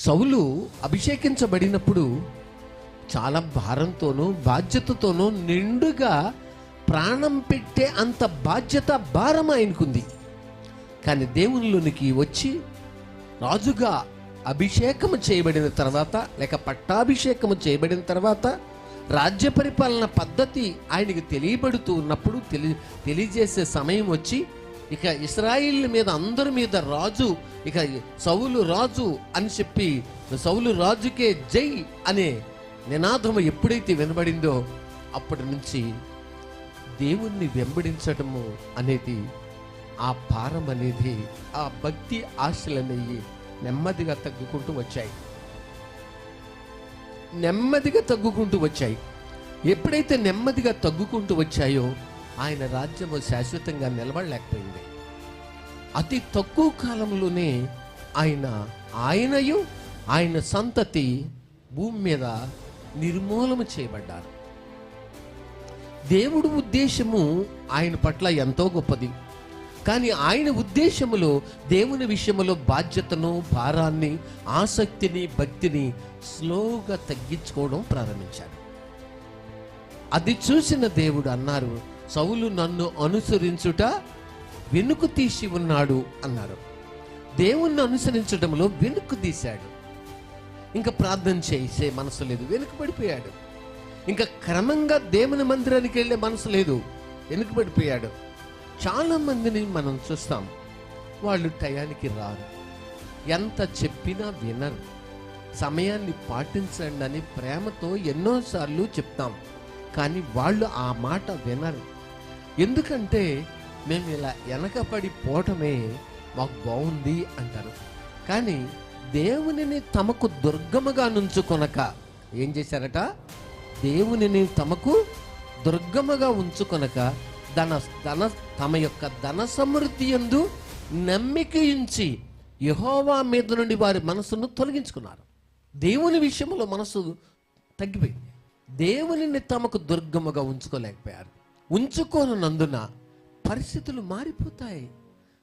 సౌలు అభిషేకించబడినప్పుడు చాలా భారంతోనూ బాధ్యతతోనూ నిండుగా ప్రాణం పెట్టే అంత బాధ్యత భారం ఆయనకుంది. కానీ దేవునిలోనికి వచ్చి రాజుగా అభిషేకము చేయబడిన తర్వాత, లేక పట్టాభిషేకము చేయబడిన తర్వాత, రాజ్య పరిపాలన పద్ధతి ఆయనకి తెలియబడుతూ ఉన్నప్పుడు తెలియజేసే సమయం వచ్చి, ఇక ఇశ్రాయేలు మీద అందరి మీద రాజు, ఇక సౌలు రాజు అని చెప్పి సౌలు రాజుకే జై అనే నినాదము ఎప్పుడైతే వినబడిందో అప్పటి నుంచి దేవుణ్ణి వెంబడించడము అనేది, ఆ భారం అనేది, ఆ భక్తి ఆశలు అనేవి నెమ్మదిగా తగ్గుకుంటూ వచ్చాయి. ఎప్పుడైతే నెమ్మదిగా తగ్గుకుంటూ వచ్చాయో ఆయన రాజ్యము శాశ్వతంగా నిలబడలేకపోయింది. అతి తక్కువ కాలంలోనే ఆయనయు ఆయన సంతతి భూమి మీద నిర్మూలన చేయబడ్డారు. దేవుడి ఉద్దేశము ఆయన పట్ల ఎంతో గొప్పది. కానీ ఆయన ఉద్దేశములో దేవుని విషయంలో బాధ్యతను, భారాన్ని, ఆసక్తిని, భక్తిని స్లోగా తగ్గించుకోవడం ప్రారంభించాడు. అది చూసిన దేవుడు అన్నారు, సౌలు నన్ను అనుసరించుట వెనుకు తీసి ఉన్నాడు అన్నారు. దేవుణ్ణి అనుసరించడంలో వెనుకు తీశాడు. ఇంకా ప్రార్థన చేసే మనసు లేదు, వెనుక పడిపోయాడు. ఇంకా క్రమంగా దేవుని మందిరానికి వెళ్ళే మనసు లేదు, వెనుక పడిపోయాడు. చాలా మందిని మనం చూస్తాం, వాళ్ళు టయానికి రారు, ఎంత చెప్పినా వినరు. సమయాన్ని పాటించండి అని ప్రేమతో ఎన్నోసార్లు చెప్తాం, కానీ వాళ్ళు ఆ మాట వినరు. ఎందుకంటే మేము ఇలా వెనకపడి పోవటమే మాకు బాగుంది అంటారు. కానీ దేవునిని తమకు దుర్గముగా నుంచుకొనక ఏం చేశారట? దేవునిని తమకు దుర్గముగా ఉంచుకొనక తమ యొక్క ధన సమృద్ధి యందు నమ్మిక ఉంచి యెహోవా మీద నుండి వారి మనసును తొలగించుకున్నారు. దేవుని విషయంలో మనసు తగ్గిపోయింది. దేవునిని తమకు దుర్గముగా ఉంచుకోలేకపోయారు. ఉంచుకోనందున పరిస్థితులు మారిపోతాయి.